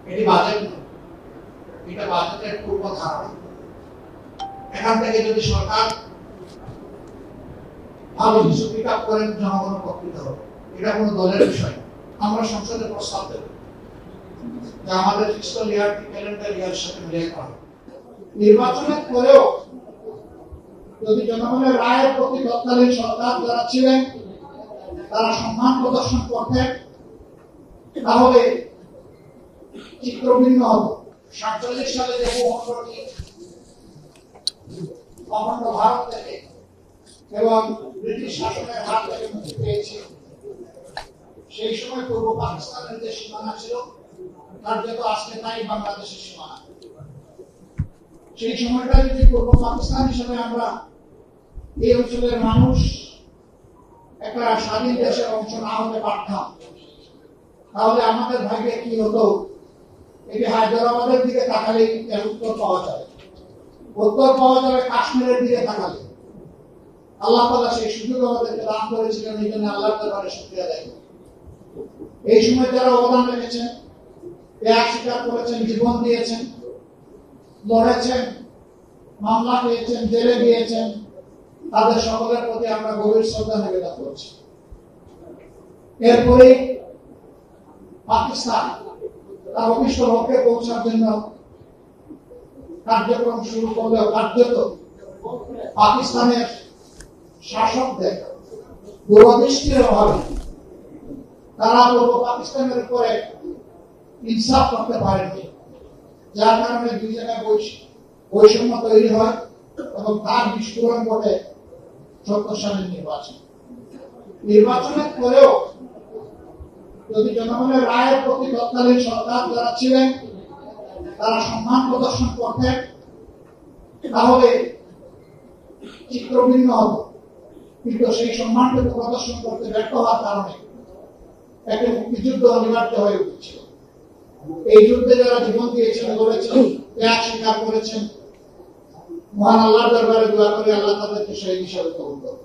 এটি বাজেট নয়, এটা বাজেটের পূর্ব ধারণা। এখান থেকে যদি সরকার ভালো কিছু পিক আপ করেন, জনগণ উপকৃত হবে। এটা কোনো দলের বিষয়। আমরা সংসদে প্রস্তাব দেব যে আমাদের ফিসকাল ইয়ারটি ক্যালেন্ডার ইয়ারের সাথে মিলিয়ে করা। নির্বাচনের পরেও যদি জনগণের রায়ের প্রতি তৎকালীন সরকার যারা ছিলেন তারা সম্মান প্রদর্শন করতেন, তাহলে চিত্র ভিন্ন হতো। 47 সালে যে ভূখণ্ডটি অখণ্ড ভারত থেকে এবং ব্রিটিশ শাসনের হাত থেকে মুক্তি পেয়েছে, সেই সময় পূর্ব পাকিস্তানের যে সীমানা ছিল কার্যত আজকে তাই বাংলাদেশের সীমানা। সেই সময়টা যদি পূর্ব পাকিস্তান হিসেবে আমরা এই অঞ্চলের মানুষ একটা স্বাধীন দেশের অংশ না হতে পারতাম, তাহলে আমাদের ভাগ্যে কি হতো? এটি হায়দ্রাবাদের দিকে তাকালেই এর উত্তর পাওয়া যায়। উত্তর পাওয়া যাবে কাশ্মীরের দিকে তাকালে। আল্লাহ তাআলা সেই সুযোগ আমাদেরকে দান করেছিলেন, এই জন্য আল্লাহর দরবারে শুকরিয়া আদায় করি। এই সময় যারা অবদান রেখেছেন, ত্যাগ স্বীকার করেছেন, জীবন দিয়েছেন, লড়েছেন, মামলা পেয়েছেন, জেলে গিয়েছেন, তাদের সকলের প্রতি আমরা গভীর শ্রদ্ধা নিবেদন করছি। এরপরে পাকিস্তান তার অভিষ্ট লক্ষ্যে পৌঁছার জন্য কার্যক্রম শুরু করলেও কার্যত পাকিস্তানের শাসকদের দূরদৃষ্টির অভাবে তারা পূর্ব পাকিস্তানের উপরে ইনসাফ করতে পারেনি, যার কারণে দুই জায়গায় বৈষম্য তৈরি হয় এবং তার বিস্ফোরণ ঘটে ৭৪ সালের নির্বাচনের পরেও যদি জনগণের রায়ের প্রতি তৎকালীন সরকার যারা ছিলেন তারা সম্মান প্রদর্শন করতেন, তাহলে চিত্র ভিন্ন হতো। কিন্তু সেই সম্মানটুকু প্রদর্শন করতে ব্যর্থ হওয়ার কারণে একটা মুক্তিযুদ্ধ অনিবার্য হয়ে উঠেছিল। এই যুদ্ধে যারা জীবন দিয়েছেন, লড়েছেন, ত্যাগ স্বীকার করেছেন, মহান আল্লাহর দরবারে দোয়া করে আল্লাহ তাদেরকে শহীদ হিসাবে কবুল করুন।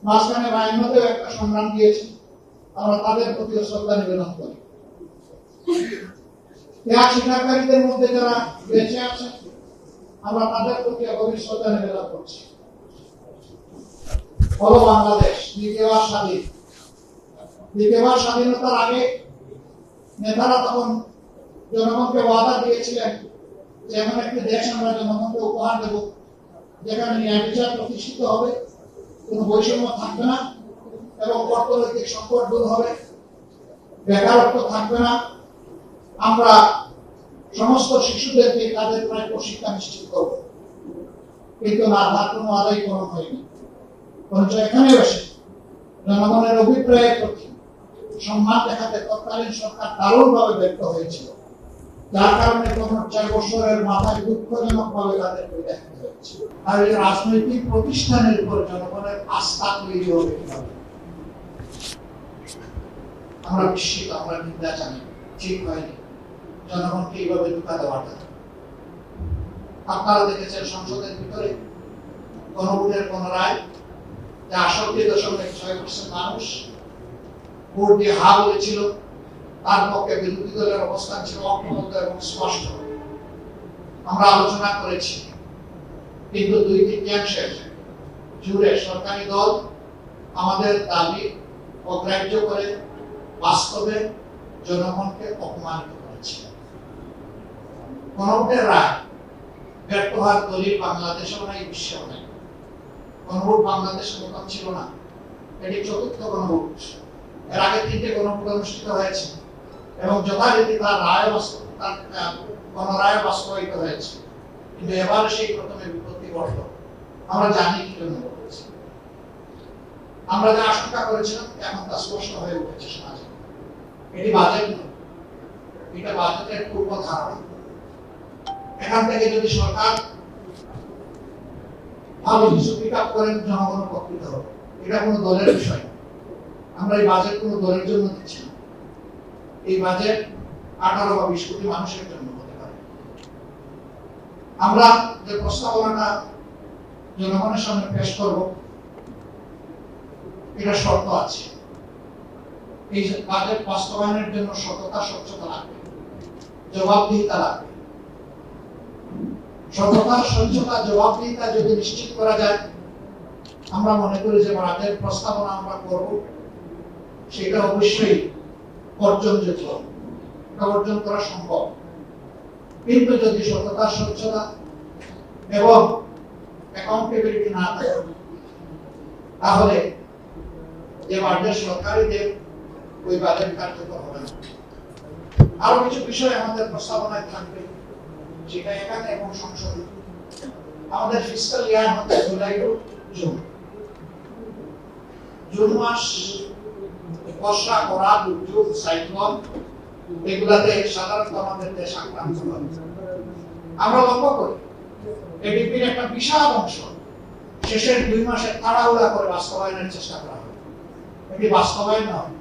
মাঝখানে বায়ান্নতেও একটা সংগ্রাম দিয়েছেন, আমরা তাদের প্রতি শ্রদ্ধা নিবেদন করি। ত্যাগ স্বীকারকারীদের মধ্যে যারা বেঁচে আছেন, আমরা তাদের প্রতি গভীর শ্রদ্ধা নিবেদন করছি। বলো বাংলাদেশ দ্বিতীয়বার স্বাধীন। দ্বিতীয়বার স্বাধীনতার আগে নেতারা তখন জনগণকে ওয়াদা দিয়েছিলেন যে এমন একটি দেশ আমরা জনগণকে উপহার দেব যেখানে ন্যায় বিচার প্রতিষ্ঠিত হবে, কোনো বৈষম্য থাকবে না এবং অর্থনৈতিক সংকট দূর হবে, বেকারত্ব থাকবে না। আমরা সমস্ত শিশুদেরকে তাদের প্রায় প্রশিক্ষণ নিশ্চিত করব। কিন্তু না, তার কোনো আদায় করা হয়নি। বরঞ্চ এখানে বসে জনগণের অভিপ্রায়ের প্রতি সম্মান দেখাতে তৎকালীন সরকার দারুণভাবে ব্যর্থ হয়েছিল, যার কারণে ৪ বছরের মাথায় দুঃখজনক ভাবে তাদের দেখতে হয়েছে। আর এই রাজনৈতিক প্রতিষ্ঠানের উপর জনগণের আস্থা তৈরি হবে কিভাবে? আমরা বিস্মিত, আমরা নিন্দা জানি, ঠিক হয়নি জনগণকে এইভাবে ধোঁকা দেওয়াটা। আপনারা দেখেছেন সংসদের ভিতরে গণভোটের কোন রায়, যে ৬৮.৬% মানুষ ভোট দিয়ে হা বলেছিল, তার পক্ষে বিরোধী দলের অবস্থান ছিল অক্ষমত এবং স্পষ্ট। আমরা আলোচনা করেছি, কিন্তু ২/৩ জুড়ে সরকারি দল আমাদের দাবি অগ্রাহ্য করে বাস্তবে জনগণকে অপমানিত করেছে। গণভোটের রায় ব্যর্থ হওয়ার দলিল বাংলাদেশেও নাই, বিশ্বেও নাই। গণভোট বাংলাদেশের মতন ছিল না, এটি ৪র্থ গণভোট। এর আগে ৩টে গণভোট অনুষ্ঠিত হয়েছে এবং যথারীতি তার গণরায় বাস্তবায়িত হয়েছে, কিন্তু এবার সেই প্রথমে বিপত্তি ঘটল। আমরা জানি কি জন্য ঘটেছে। আমরা যা আশঙ্কা করেছিলাম এখন তা স্পষ্ট হয়ে উঠেছে সমাজে। এটি বাজেট নয়, এটা বাজেটের পূর্ব ধারণা। এখান থেকে যদি সরকার ভালো কিছু পিক আপ করেন, জনগণ উপকৃত হবে। এটা কোনো দলের বিষয়। আমরা এই বাজেট কোনো দলের জন্য দিচ্ছি না। এই বাজেট 18 বা 20 কোটি মানুষের জন্য হতে পারে। আমরা যে প্রস্তাবনাটা জনগণের সামনে পেশ করব, এটা শর্ত আছে। এই বাজেট বাস্তবায়নের জন্য সততা, স্বচ্ছতা লাগবে। জবাবদিহিতা লাগবে। সততা, স্বচ্ছতা, জবাবদিহিতা যদি নিশ্চিত করা যায়, আমরা মনে করি যে বাজেট প্রস্তাবনা আমরা করব, সেটা অবশ্যই অর্জনযোগ্য, অর্জন করা সম্ভব। কিন্তু যদি সততা, স্বচ্ছতা এবং অ্যাকাউন্টেবিলিটি না থাকে, তাহলে যে বাজেট সরকারিদের ওই বাজেট কার্যকর হবে না। আরো কিছু বিষয় আমাদের প্রস্তাবনায় থাকবে, সেটা এখানে এবং সংসদে। আমাদের ফিসকাল ইয়ার হচ্ছে জুলাই টু জুন। জুন মাস বর্ষা, খরা, দুর্যোগ, সাইক্লোন এগুলাতে সাধারণত আমাদের দেশ আক্রান্ত হয়। আমরা লক্ষ্য করি এডিপির একটা বিশাল অংশ শেষের 2 মাসে তাড়াহুড়া করে বাস্তবায়নের চেষ্টা করা হয়। এটি বাস্তবায়ন নয়,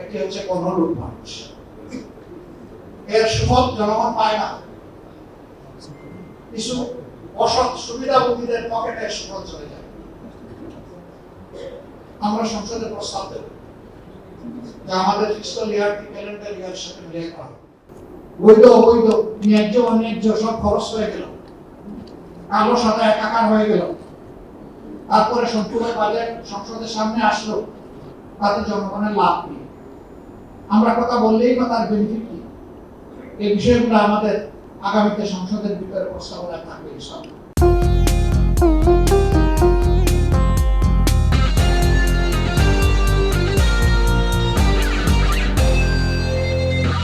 এটি হচ্ছে কোনরূপ মানুষ। এর সুফল জনগণ পায় না, কিছু অসৎ সুবিধাভোগীদের পকেটে সুফল চলে যায়। আমরা সংসদে প্রস্তাব দেব যে আমাদের ফিসকাল ইয়ারটি ক্যালেন্ডার ইয়ারের সাথে মিলিয়ে করা হবে। বৈধ অবৈধ, ন্যায্য অন্যায্য সব খরচ হয়ে গেল, কালো সাদা একাকার হয়ে গেল। তারপরে সম্পূর্ণ বাজেট সংসদের সামনে আসলো, তাতে জনগণের লাভ নেই। আমরা কথা বললেই বা তার বেনিফিট কি, এই বিষয়গুলো আমাদের আগামীতে সংসদের ভিতরে প্রস্তাবনা থাকবে ইনশাআল্লাহ।